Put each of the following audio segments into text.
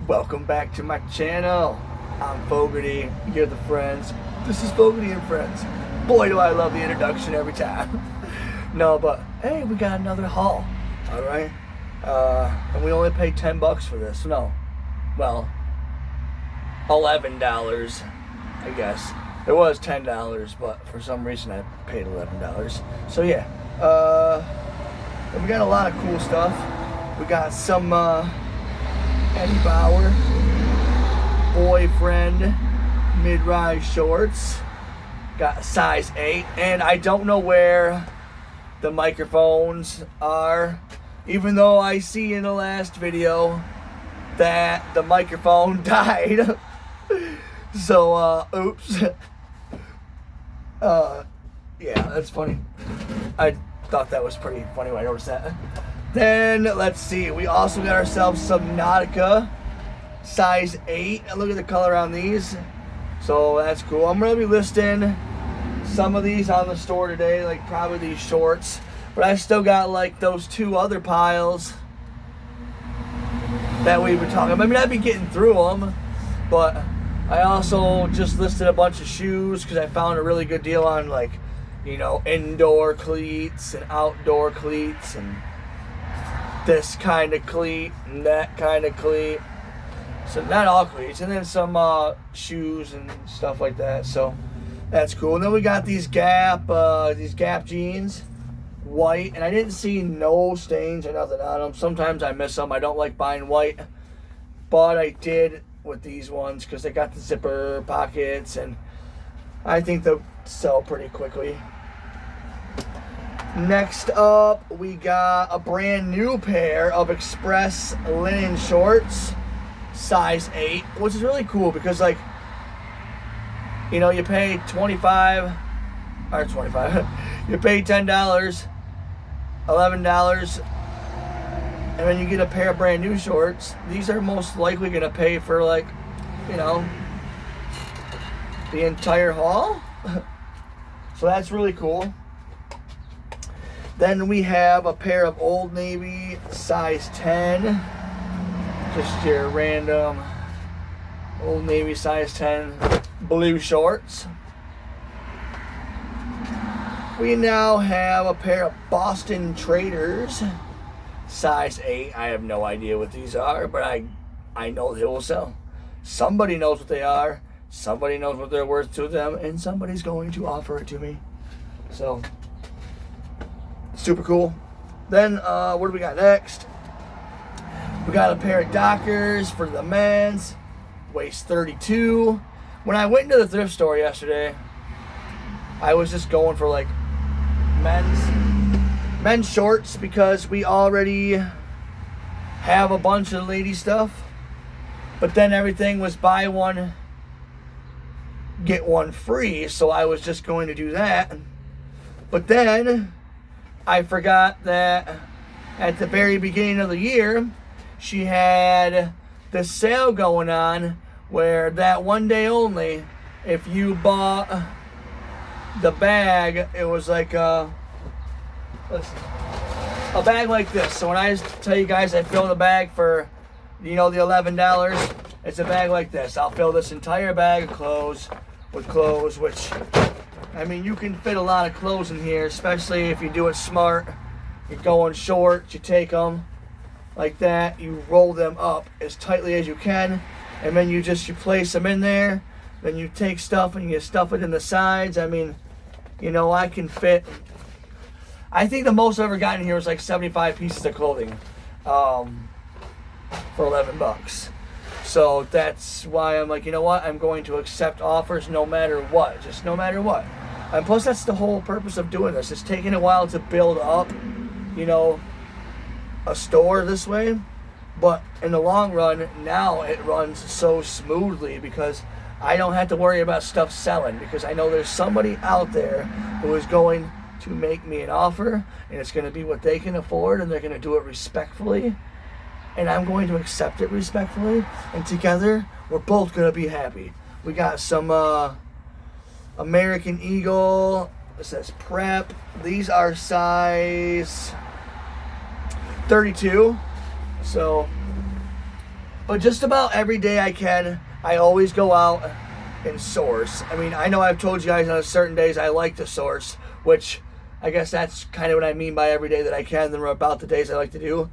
Welcome back to my channel. I'm Fogarty, you're the friends. This is Fogarty and Friends. Boy, do I love the introduction every time. No, but hey, we got another haul, all right? And we only paid 10 bucks for this. No, well, $11, I guess. It was $10, but for some reason I paid $11. So yeah, and we got a lot of cool stuff. We got some Eddie Bauer boyfriend mid-rise shorts. Got size 8, and I don't know where the microphones are, even though I see in the last video that the microphone died. So oops. Yeah, that's funny. I thought that was pretty funny when I noticed that. Then, let's see, we also got ourselves some Nautica, size 8. And look at the color on these. So, that's cool. I'm going to be listing some of these on the store today, like probably these shorts. But I still got, like, those 2 other piles that we were talking about. I mean, I'd be getting through them. But I also just listed a bunch of shoes because I found a really good deal on, like, you know, indoor cleats and outdoor cleats and this kind of cleat and that kind of cleat. So not all cleats, and then some shoes and stuff like that. So that's cool. And then we got these Gap jeans, white, and I didn't see no stains or nothing on them. Sometimes I miss them. I don't like buying white, but I did with these ones because they got the zipper pockets, and I think they'll sell pretty quickly. Next up, we got a brand new pair of Express linen shorts, size 8, which is really cool because, like, you know, you pay $25, you pay $10, $11, and then you get a pair of brand new shorts. These are most likely going to pay for, like, you know, the entire haul. So that's really cool. Then we have a pair of Old Navy size 10. Just your random Old Navy size 10 blue shorts. We now have a pair of Boston Traders size 8. I have no idea what these are, but I know they will sell. Somebody knows what they are. Somebody knows what they're worth to them, and somebody's going to offer it to me. So, super cool. Then, what do we got next? We got a pair of Dockers for the men's, waist 32. When I went into the thrift store yesterday, I was just going for like men's shorts because we already have a bunch of lady stuff. But then everything was buy one, get one free, so I was just going to do that. But then I forgot that at the very beginning of the year, she had this sale going on where that one day only, if you bought the bag, it was like a bag like this. So when I tell you guys I fill the bag for, you know, the $11, it's a bag like this. I'll fill this entire bag of clothes with clothes, which, I mean, you can fit a lot of clothes in here, especially if you do it smart. You're going short, you take them like that, you roll them up as tightly as you can, and then you place them in there. Then you take stuff and you stuff it in the sides. I mean, you know, I can fit, I think the most I've ever gotten here was like 75 pieces of clothing for 11 bucks. So that's why I'm like, you know what, I'm going to accept offers no matter what, just no matter what. And plus, that's the whole purpose of doing this. It's taking a while to build up, you know, a store this way. But in the long run, now it runs so smoothly because I don't have to worry about stuff selling, because I know there's somebody out there who is going to make me an offer, and it's going to be what they can afford, and they're going to do it respectfully. And I'm going to accept it respectfully, and together, we're both going to be happy. We got some American Eagle, it says Prep. These are size 32. So But just about every day I can, I always go out and source. I mean, I know I've told you guys on certain days I like to source, which I guess that's kind of what I mean by every day that I can. Then about the days I like to do.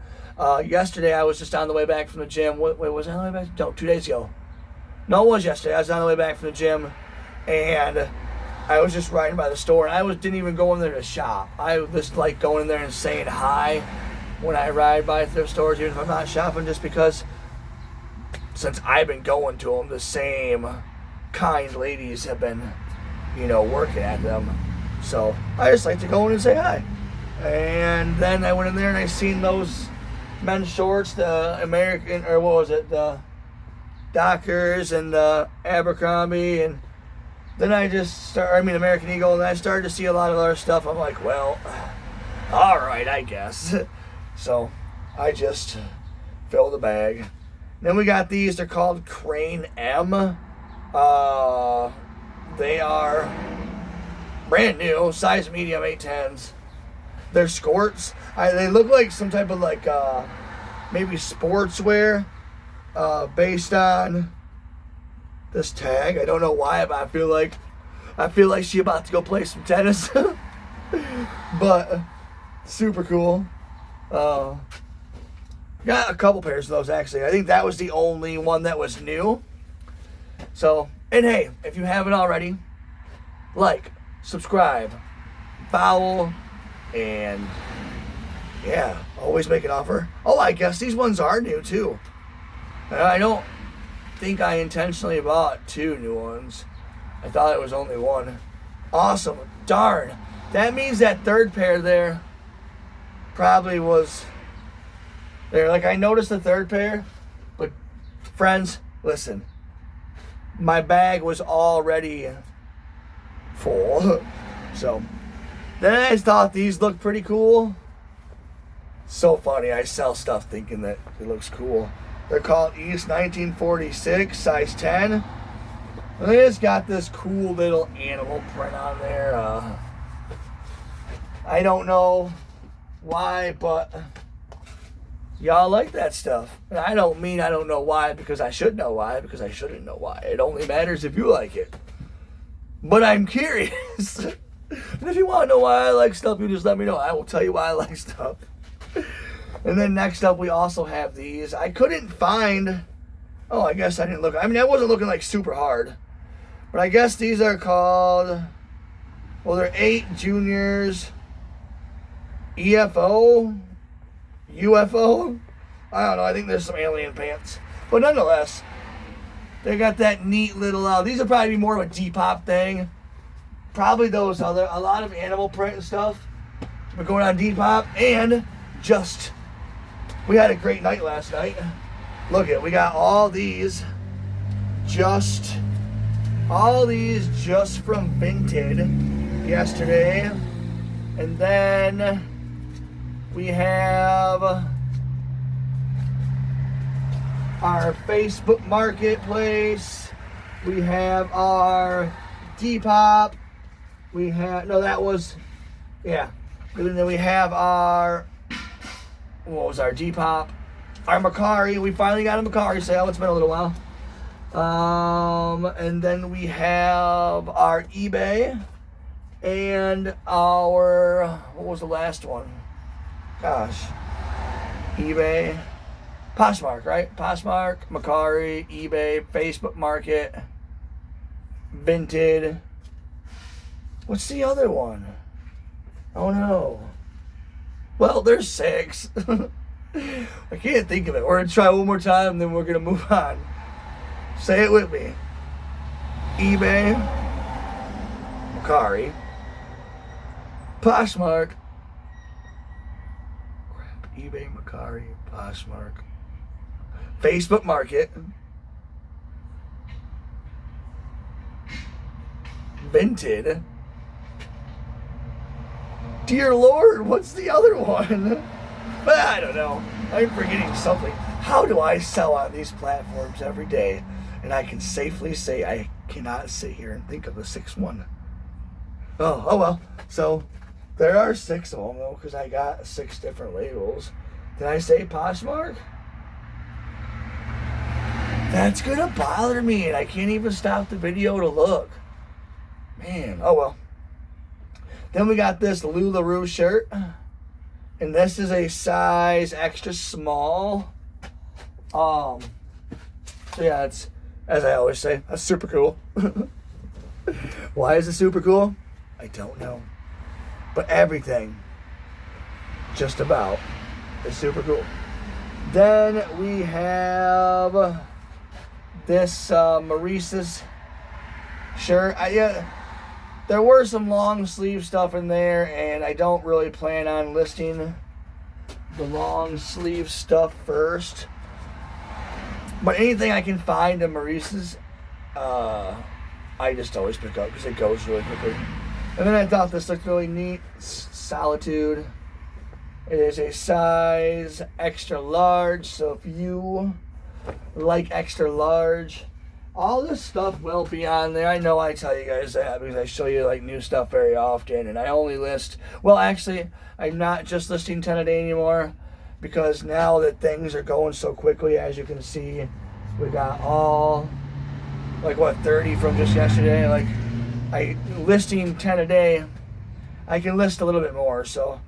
Yesterday I was just on the way back from the gym. Wait, was I on the way back? No, 2 days ago. No, it was yesterday. I was on the way back from the gym, and I was just riding by the store, and didn't even go in there to shop. I just like going in there and saying hi when I ride by thrift stores, even if I'm not shopping, just because since I've been going to them, the same kind ladies have been, working at them. So I just like to go in and say hi. And then I went in there and I seen those men's shorts, the American, or what was it, the Dockers and the Abercrombie, and then American Eagle, and I started to see a lot of other stuff. I'm like, well, all right, I guess. So I just filled the bag. Then we got these. They're called Crane M. They are brand new, size medium, 810s. They're skirts. They look like some type of maybe sportswear, based on this tag. I don't know why, but I feel like she about to go play some tennis. But super cool. Got a couple pairs of those actually. I think that was the only one that was new. So, and hey, if you haven't already, like, subscribe, follow, and yeah, always make an offer. Oh, I guess these ones are new too. I don't think I intentionally bought 2 new ones. I thought it was only one. Awesome. Darn. That means that third pair there probably was there. Like, I noticed the third pair, but friends, listen. My bag was already full. So then I thought these looked pretty cool. So funny. I sell stuff thinking that it looks cool. They're called East 1946, size 10. And they just got this cool little animal print on there. I don't know why, but y'all like that stuff. And I don't know why because I should know why, because I shouldn't know why. It only matters if you like it. But I'm curious. And if you want to know why I like stuff, you just let me know. I will tell you why I like stuff. And then next up, we also have these. I couldn't find... Oh, I guess I didn't look... I mean, I wasn't looking like super hard. But I guess these are called... Well, they're 8 Juniors... EFO? UFO? I don't know. I think there's some alien pants. But nonetheless, they got that neat little... these will probably be more of a Depop thing. Probably those other... A lot of animal print and stuff. We're going on Depop. And just... We had a great night last night. Look we got all these just from Vinted yesterday. And then we have our Facebook Marketplace. We have our Depop. We have, no, that was, yeah. And then we have our, what was our Depop? Our Mercari. We finally got a Mercari sale. It's been a little while. And then we have our eBay and our, what was the last one? Gosh. eBay. Poshmark, right? Poshmark, Mercari, eBay, Facebook Market, Vinted. What's the other one? Oh no. Well, there's 6. I can't think of it. We're going to try one more time, then we're going to move on. Say it with me. eBay, Mercari, Poshmark, eBay, Mercari, Poshmark, Facebook Market, Vinted. Dear Lord, what's the other one? I don't know. I'm forgetting something. How do I sell on these platforms every day? And I can safely say I cannot sit here and think of the 6th one. Oh well. So there are 6 of them though, because I got 6 different labels. Did I say Poshmark? That's gonna bother me, and I can't even stop the video to look. Man, oh well. Then we got this LuLaRoe shirt, and this is a size extra small. So yeah, it's, as I always say, that's super cool. Why is it super cool? I don't know. But everything, just about, is super cool. Then we have this Maurice's shirt. There were some long sleeve stuff in there, and I don't really plan on listing the long sleeve stuff first. But anything I can find in Maurice's, I just always pick up because it goes really quickly. And then I thought this looked really neat. Solitude. It is a size extra large, so if you like extra large, all this stuff will be on there. I know I tell you guys that because I show you like new stuff very often, and I only list, well actually I'm not just listing 10 a day anymore, because now that things are going so quickly, as you can see, we got all like what, 30 from just yesterday. Like, I listing 10 a day, I can list a little bit more. So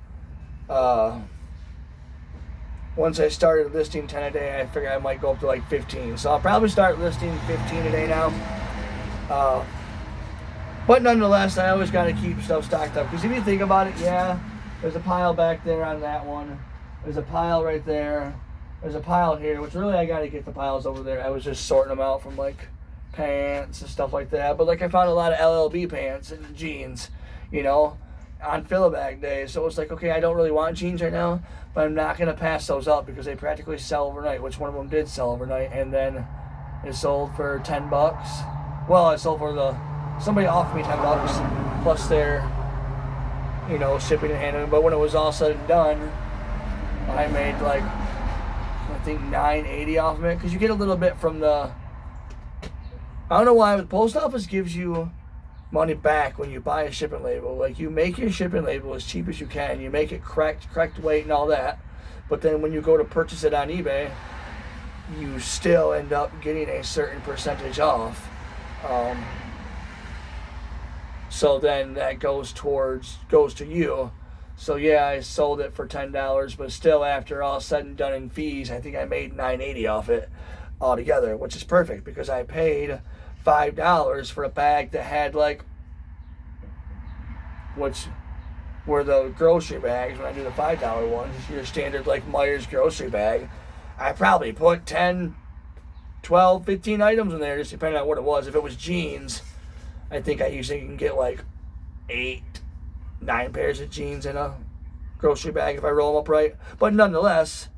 once I started listing 10 a day, I figured I might go up to like 15. So I'll probably start listing 15 a day now. But nonetheless, I always got to keep stuff stocked up, because if you think about it, yeah, there's a pile back there on that one. There's a pile right there. There's a pile here, which really I got to get the piles over there. I was just sorting them out from like pants and stuff like that. But like, I found a lot of LLB pants and jeans, you know, on fill a bag day. So it's like, okay, I don't really want jeans right now, but I'm not going to pass those up because they practically sell overnight, which one of them did sell overnight. And then it sold for $10. Well, it sold for somebody offered me $10 plus their, you know, shipping and handling. But when it was all said and done, I made like, I think $9.80 off of it, because you get a little bit from the, I don't know why, but the post office gives you money back when you buy a shipping label. Like, you make your shipping label as cheap as you can, you make it correct weight and all that, but then when you go to purchase it on eBay, you still end up getting a certain percentage off. So then that goes to you. So yeah, I sold it for $10, but still, after all said and done in fees, I think I made $9.80 off it altogether, which is perfect, because I paid $5 for a bag that had like, which were the grocery bags when I do the $5 ones, your standard like Meijer's grocery bag. I probably put 10, 12, 15 items in there, just depending on what it was. If it was jeans, I think I usually can get like 8, 9 pairs of jeans in a grocery bag if I roll them up right. But nonetheless,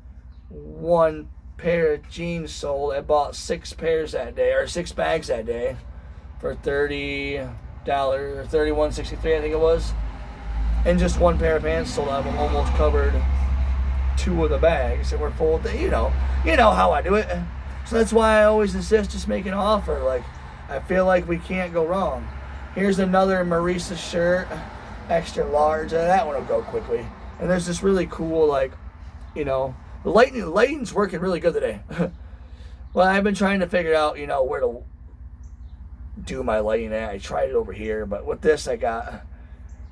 one pair of jeans sold. I bought 6 pairs that day, or 6 bags that day, for $30 or $31.63, I think it was. And just one pair of pants sold. I've almost covered 2 of the bags that were full. You know how I do it. So that's why I always insist just make an offer. Like, I feel like we can't go wrong. Here's another Maurice's shirt, extra large. That one will go quickly. And there's this really cool, like, you know, the lighting's working really good today. Well, I've been trying to figure out, you know, where to do my lighting at. I tried it over here, but with this I got,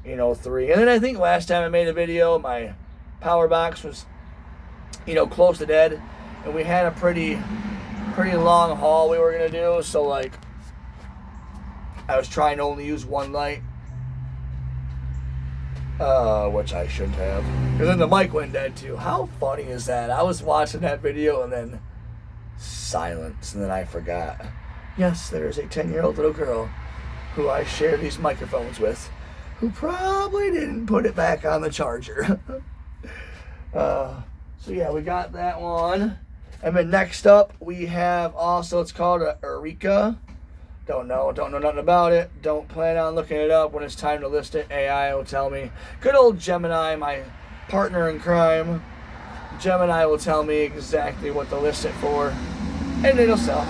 you know, 3. And then I think last time I made a video, my power box was, you know, close to dead, and we had a pretty long haul we were gonna do. So like, I was trying to only use one light, which I shouldn't have, because then the mic went dead too. How funny is that? I was watching that video and then silence, and then I forgot. Yes, there's a 10-year-old little girl who I share these microphones with, who probably didn't put it back on the charger. So yeah, we got that one. And then next up we have also, it's called a Eureka. Don't know nothing about it. Don't plan on looking it up. When it's time to list it, AI will tell me. Good old Gemini, my partner in crime. Gemini will tell me exactly what to list it for, and it'll sell.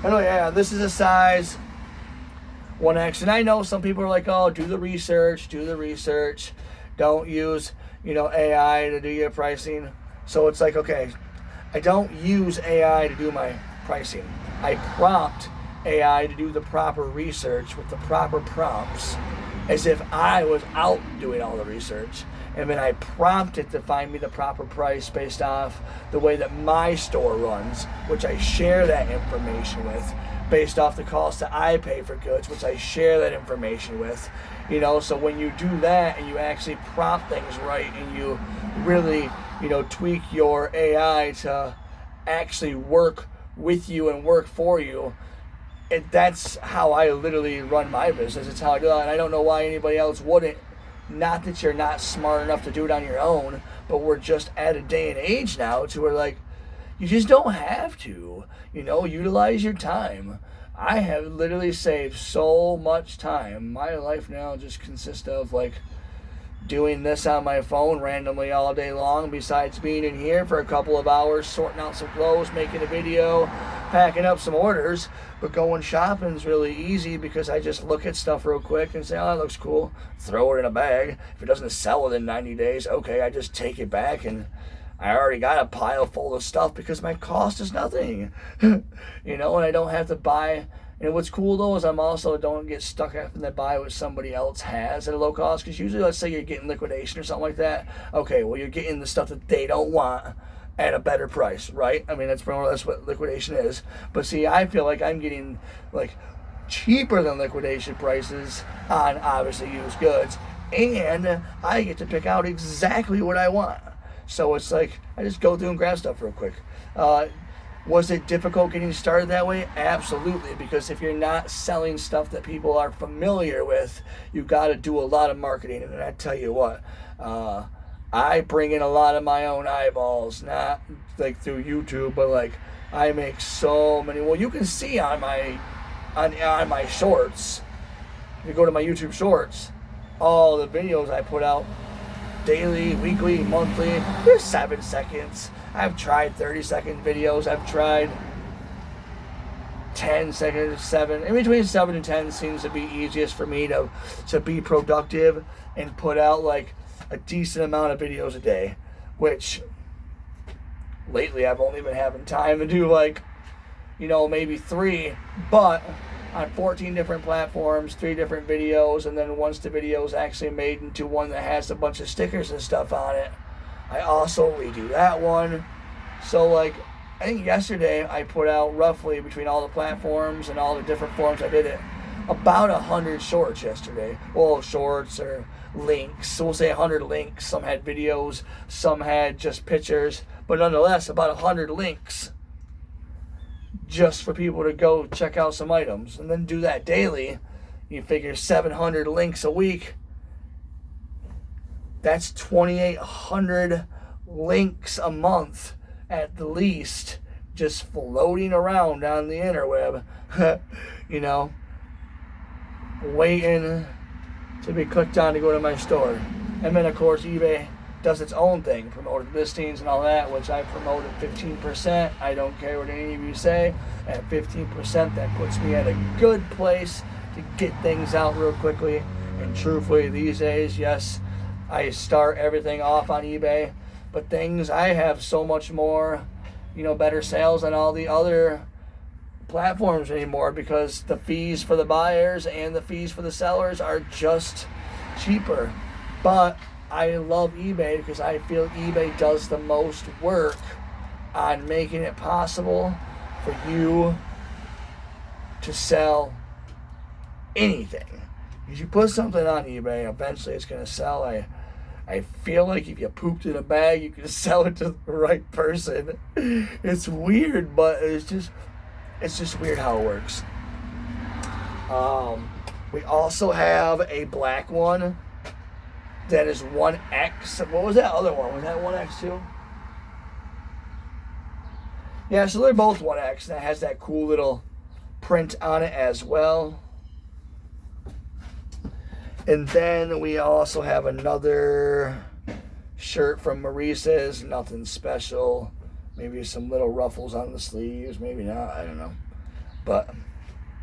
Oh yeah, this is a size 1X. And I know some people are like, oh, do the research. Don't use, you know, AI to do your pricing. So it's like, okay, I don't use AI to do my pricing. I prompt AI to do the proper research with the proper prompts as if I was out doing all the research. And then I prompt it to find me the proper price based off the way that my store runs, which I share that information with, based off the cost that I pay for goods, which I share that information with. You know, so when you do that and you actually prompt things right and you really, you know, tweak your AI to actually work with you and work for you, that's how I literally run my business. It's how I do it, and I don't know why anybody else wouldn't. Not that you're not smart enough to do it on your own, but we're just at a day and age now to where, like, you just don't have to, you know, utilize your time. I have literally saved so much time. My life now just consists of, like, doing this on my phone randomly all day long, besides being in here for a couple of hours, sorting out some clothes, making a video, packing up some orders. But going shopping is really easy because I just look at stuff real quick and say, oh, that looks cool, throw it in a bag. If it doesn't sell within 90 days, okay, I just take it back, and I already got a pile full of stuff because my cost is nothing. You know, and I don't have to buy. And what's cool though is I'm also don't get stuck having to buy what somebody else has at a low cost, because usually, let's say you're getting liquidation or something like that. Okay, well, you're getting the stuff that they don't want at a better price, right? I mean, that's more or less what liquidation is. But see, I feel like I'm getting like cheaper than liquidation prices on obviously used goods, and I get to pick out exactly what I want. So it's like I just go through and grab stuff real quick. Was it difficult getting started that way? Absolutely, because if you're not selling stuff that people are familiar with, you've got to do a lot of marketing. And I tell you what, I bring in a lot of my own eyeballs, not like through YouTube, but like I make so many. Well, you can see on my shorts, if you go to my YouTube shorts, all the videos I put out daily, weekly, monthly, they're 7 seconds. I've tried 30-second videos. I've tried 10 seconds, 7. In between 7 and 10 seems to be easiest for me to be productive and put out like a decent amount of videos a day, which lately I've only been having time to do like, you know, maybe 3, but on 14 different platforms, 3 different videos, and then once the video is actually made into one that has a bunch of stickers and stuff on it, I also redo that one. So like, I think yesterday I put out roughly between all the platforms and all the different forms I did it, about 100 shorts yesterday. Well, shorts or links. So we'll say 100 links. Some had videos, some had just pictures, but nonetheless, about 100 links just for people to go check out some items. And then do that daily. You figure 700 links a week. That's 2,800 links a month at the least, just floating around on the interweb, you know, waiting to be clicked on to go to my store. And then, of course, eBay does its own thing, promoted listings and all that, which I promoted 15%. I don't care what any of you say. At 15%, that puts me at a good place to get things out real quickly. And truthfully, these days, yes, I start everything off on eBay, but I have so much more, you know, better sales on all the other platforms anymore, because the fees for the buyers and the fees for the sellers are just cheaper. But I love eBay because I feel eBay does the most work on making it possible for you to sell anything. If you put something on eBay, eventually it's going to sell. I feel like if you pooped in a bag, you can sell it to the right person. It's weird, but it's just weird how it works. We also have a black one that is 1X. What was that other one? Was that 1X too? Yeah, so they're both 1X. That has that cool little print on it as well. And then we also have another shirt from Maurice's. Nothing special. Maybe some little ruffles on the sleeves. Maybe not. I don't know. But,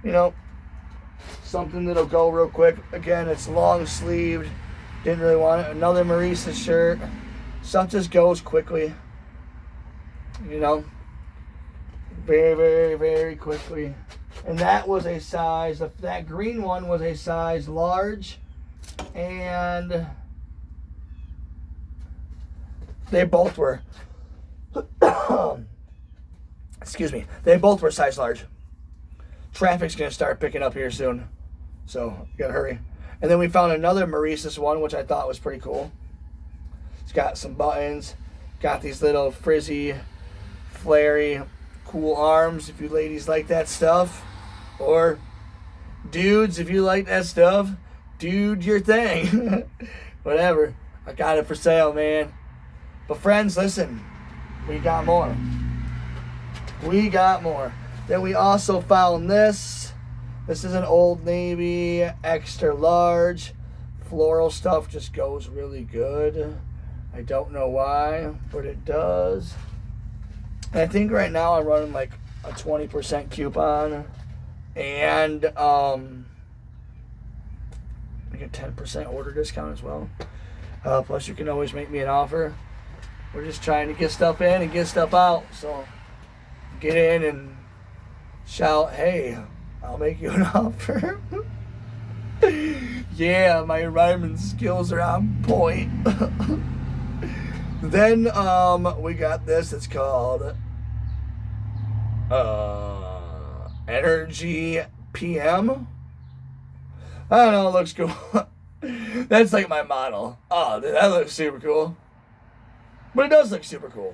you know, something that'll go real quick. Again, it's long sleeved. Didn't really want it. Another Maurice's shirt. Stuff just goes quickly. You know. very, very, very quickly. And that was a size, that green one was a size large, and they both were, excuse me, they both were size large. Traffic's going to start picking up here soon, so you got to hurry. And then we found another Maurice's one, which I thought was pretty cool. It's got some buttons, got these little frizzy, flary, cool arms if you ladies like that stuff. Or dudes, if you like that stuff, dude, your thing. Whatever. I got it for sale, man. But friends, listen, we got more. We got more. Then we also found this. This is an Old Navy extra large. Floral stuff just goes really good. I don't know why, but it does. And I think right now I'm running like a 20% coupon. And like a 10% order discount as well. Plus you can always make me an offer. We're just trying to get stuff in and get stuff out. So get in and shout, hey, I'll make you an offer. Yeah, my rhyming skills are on point. Then we got this. It's called Energy PM. I don't know, it looks cool. That's like my model. Oh, that looks super cool. But it does look super cool.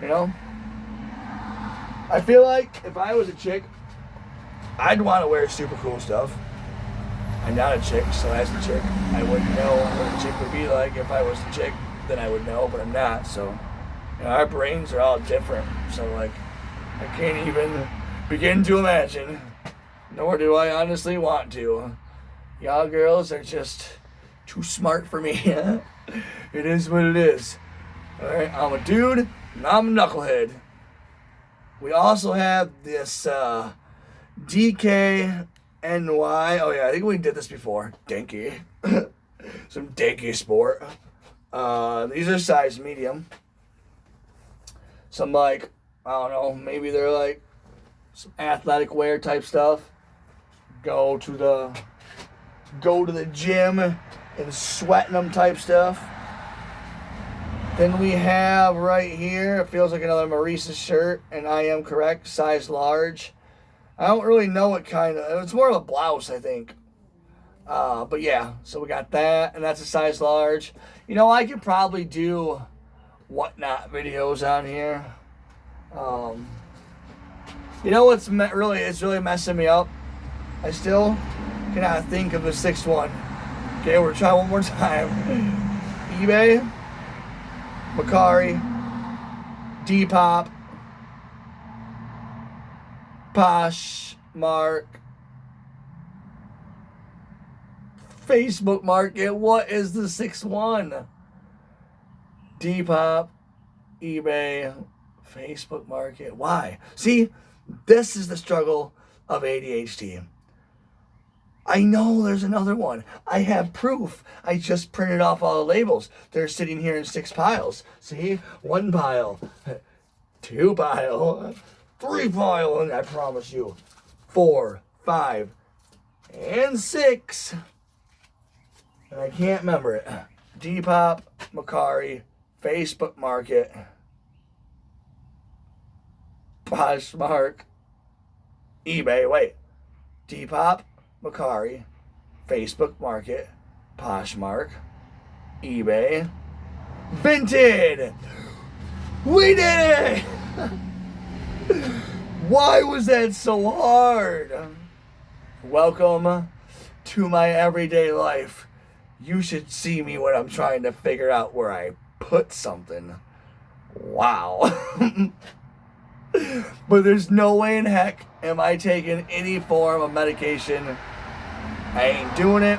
You know? I feel like if I was a chick, I'd want to wear super cool stuff. I'm not a chick, so as a chick, I wouldn't know what a chick would be like. If I was a chick, then I would know, but I'm not. So, you know, our brains are all different. So, like, I can't even begin to imagine, nor do I honestly want to. Y'all girls are just too smart for me. It is what it is. Alright, I'm a dude, and I'm a knucklehead. We also have this DKNY. Oh yeah, I think we did this before. Dinky. Some dinky sport. These are size medium. Some like, I don't know, maybe they're like some athletic wear type stuff. Go to the gym and sweating them type stuff. Then we have right here, it feels like another Maurice's shirt, and I am correct, size large. I don't really know what kind of, it's more of a blouse, I think. But yeah, so we got that, and that's a size large. You know, I could probably do whatnot videos on here. You know what's really messing me up? I still cannot think of the sixth one. Okay, we're trying one more time. eBay, Macari, Depop, Poshmark, Facebook Market. What is the sixth one? Depop, eBay, Facebook Market. Why? See, this is the struggle of ADHD. I know there's another one. I have proof. I just printed off all the labels. They're sitting here in 6 piles. See? 1 pile, 2 pile, 3 pile, and I promise you, 4, 5, and 6. And I can't remember it. Depop, Macari, Facebook Market, Poshmark, eBay. Wait. Depop, Macari, Facebook Market, Poshmark, eBay, Vinted. We did it! Why was that so hard? Welcome to my everyday life. You should see me when I'm trying to figure out where I put something. Wow. But there's no way in heck am I taking any form of medication. I ain't doing it.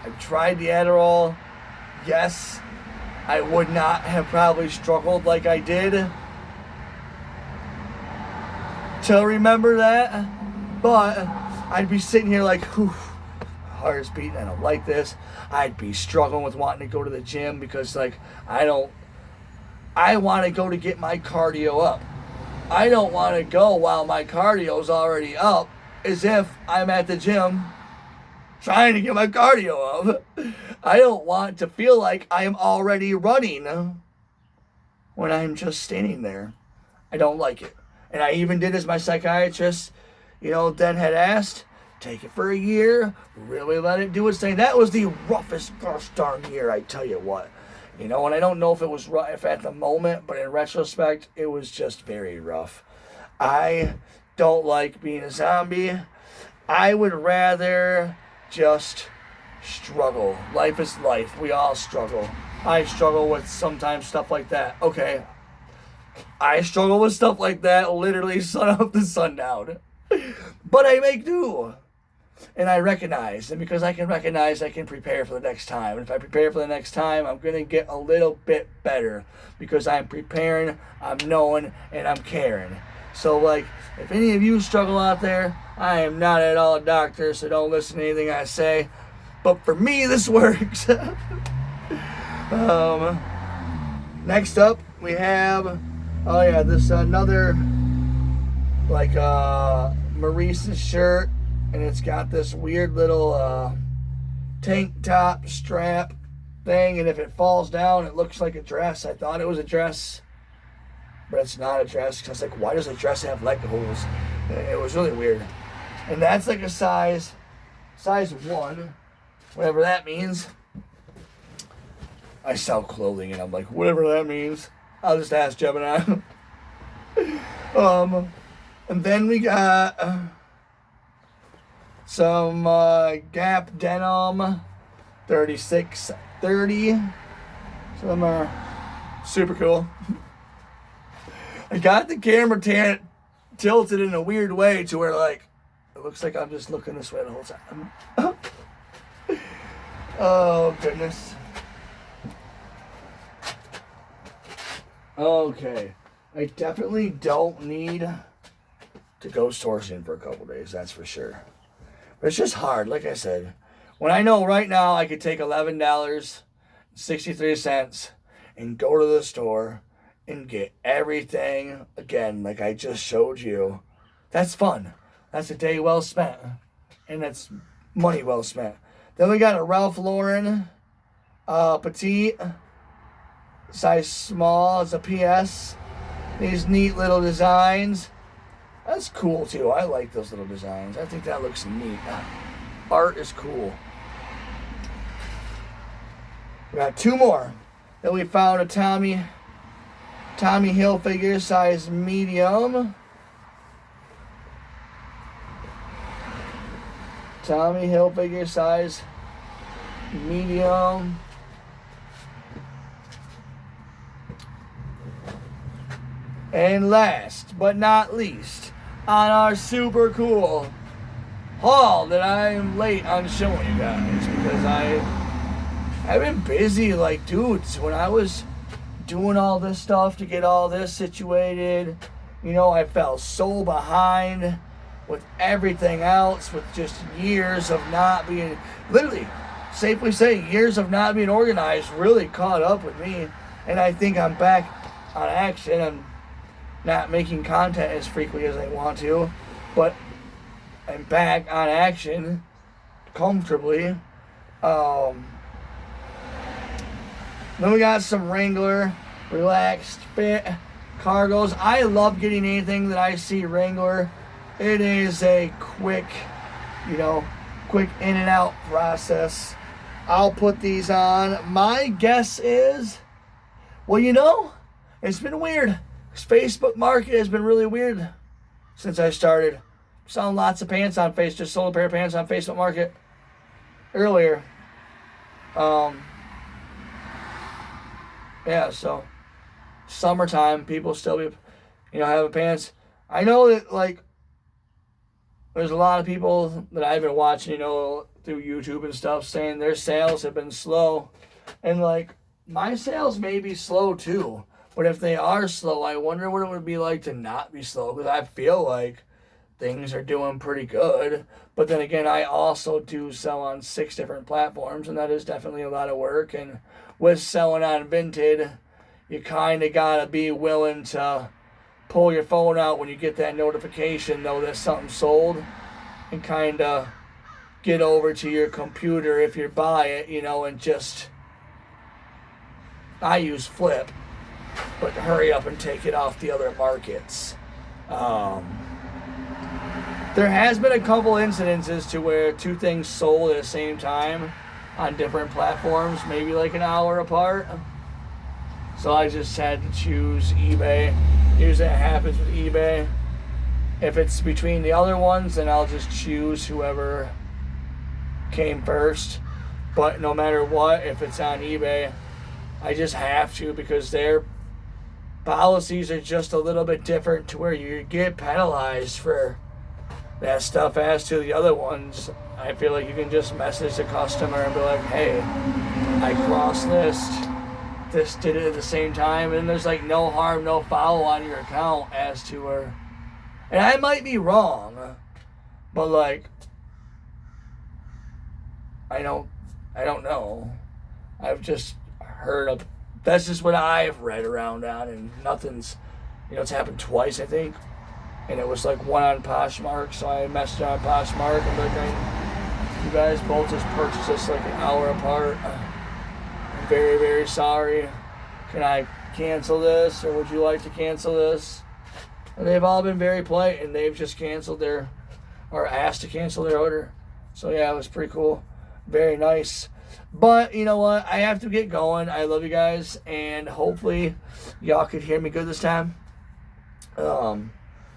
I've tried the Adderall. Yes, I would not have probably struggled like I did to remember that. But I'd be sitting here like, whew, heart's beating, I don't like this. I'd be struggling with wanting to go to the gym because like I want to go to get my cardio up. I don't want to go while my cardio's already up, as if I'm at the gym trying to get my cardio up. I don't want to feel like I am already running when I'm just standing there. I don't like it. And I even did as my psychiatrist, then had asked, take it for a year, really let it do its thing. That was the roughest gosh darn year, I tell you what. And I don't know if it was rough at the moment, but in retrospect, it was just very rough. I don't like being a zombie. I would rather just struggle. Life is life. We all struggle. I struggle with sometimes stuff like that. Okay. I struggle with stuff like that literally sun up to sundown. But I make do. And I recognize. And because I can recognize, I can prepare for the next time. And if I prepare for the next time, I'm going to get a little bit better. Because I'm preparing, I'm knowing, and I'm caring. So, if any of you struggle out there, I am not at all a doctor, so don't listen to anything I say. But for me, this works. Next up, we have, this another, Maurice's shirt. And it's got this weird little tank top strap thing. And if it falls down, it looks like a dress. I thought it was a dress, but it's not a dress. Because I was like, why does a dress have leg holes? It was really weird. And that's like a size 1, whatever that means. I sell clothing, and I'm like, whatever that means. I'll just ask Gemini. And then we got some Gap denim 3630. Some of them are super cool. I got the camera tilted in a weird way to where it looks like I'm just looking this way the whole time. Oh goodness. Okay. I definitely don't need to go sourcing for a couple days, that's for sure. But it's just hard, like I said. When I know right now I could take $11.63 and go to the store and get everything again like I just showed you, that's fun. That's a day well spent. And that's money well spent. Then we got a Ralph Lauren petite, size small as a PS. These neat little designs. That's cool too. I like those little designs. I think that looks neat. Art is cool. We got 2 more. Then we found a Tommy Hilfiger size medium. Tommy Hilfiger size medium. And last but not least, on our super cool haul that I am late on showing you guys because I've been busy dudes. When I was doing all this stuff to get all this situated, I fell so behind with everything else, with just years of not being, literally, safely say, years of not being organized really caught up with me. And I think I'm back on action. I'm not making content as frequently as I want to, but I'm back on action comfortably. Then we got some Wrangler Relaxed Fit cargos. I love getting anything that I see Wrangler. It is a quick in and out process. I'll put these on. My guess is, it's been weird. This Facebook market has been really weird since I started selling lots of pants on Facebook. Just sold a pair of pants on Facebook Market earlier. So summertime, people still be, having pants. I know that there's a lot of people that I've been watching, through YouTube and stuff, saying their sales have been slow, and my sales may be slow too. But if they are slow, I wonder what it would be like to not be slow, because I feel like things are doing pretty good. But then again, I also do sell on 6 different platforms, and that is definitely a lot of work. And with selling on Vinted, you kind of got to be willing to pull your phone out when you get that notification, know that something's sold, and kind of get over to your computer if you buy it, and just, I use Flip, but hurry up and take it off the other markets. There has been a couple incidences to where two things sold at the same time on different platforms, maybe like an hour apart. So I just had to choose eBay. Usually it happens with eBay. If it's between the other ones, then I'll just choose whoever came first. But no matter what, if it's on eBay, I just have to, because their policies are just a little bit different to where you get penalized for that stuff as to the other ones. I feel like you can just message the customer and be like, hey, I cross-list, this did it at the same time, and there's like no harm, no foul on your account as to where, and I might be wrong, but like, I don't know. I've just heard of, that's just what I've read around on, and nothing's, it's happened twice, I think. And it was like one on Poshmark, so I messaged on Poshmark and like, you guys both just purchased this like an hour apart. I'm very, very sorry. Can I cancel this, or would you like to cancel this? And they've all been very polite, and they've just canceled or asked to cancel their order. So yeah, it was pretty cool. Very nice. But you know what? I have to get going. I love you guys, and hopefully y'all could hear me good this time.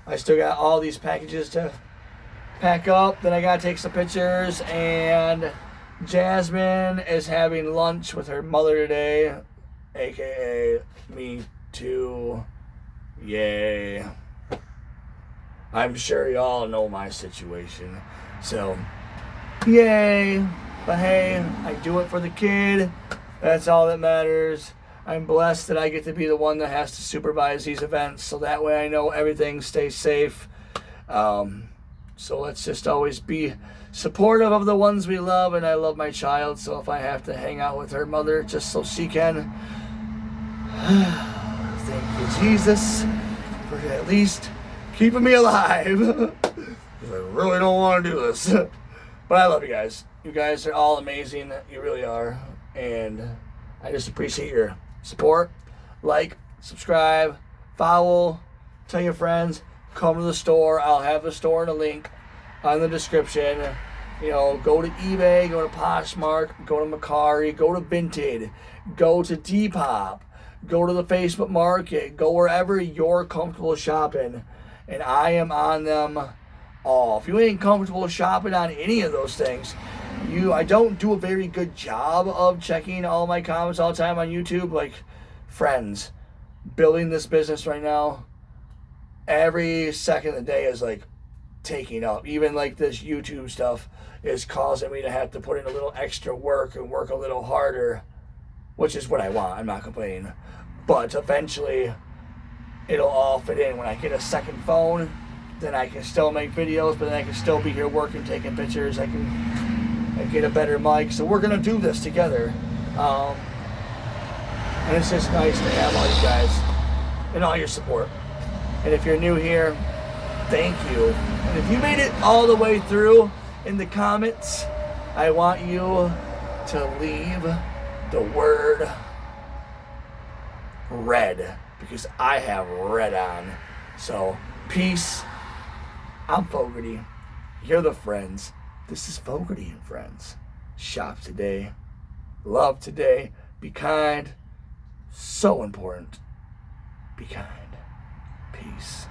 I still got all these packages to pack up. Then I gotta take some pictures, and Jasmine is having lunch with her mother today, aka me too. Yay. I'm sure y'all know my situation. So, yay. But hey, I do it for the kid. That's all that matters. I'm blessed that I get to be the one that has to supervise these events, so that way I know everything stays safe. So let's just always be supportive of the ones we love, and I love my child, so if I have to hang out with her mother just so she can, thank you, Jesus, for at least keeping me alive. Because I really don't want to do this. But I love you guys. You guys are all amazing. You really are. And I just appreciate your support. Like, subscribe, follow, tell your friends, come to the store. I'll have the store in a link on the description. Go to eBay, go to Poshmark, go to Macari, go to Vinted, go to Depop, go to the Facebook Market, go wherever you're comfortable shopping. And I am on them all. If you ain't comfortable shopping on any of those things, I don't do a very good job of checking all my comments all the time on YouTube. Like, friends, building this business right now, every second of the day is like taking up. Even like this YouTube stuff is causing me to have to put in a little extra work and work a little harder, which is what I want. I'm not complaining. But eventually, it'll all fit in. When I get a second phone, then I can still make videos, but then I can still be here working, taking pictures. I can get a better mic. So we're going to do this together. And it's just nice to have all you guys and all your support. And if you're new here, thank you. And if you made it all the way through in the comments, I want you to leave the word red, because I have red on. So, peace. I'm Fogarty. You're the friends. This is Fogarty and Friends. Shop today. Love today. Be kind. So important. Be kind. Peace.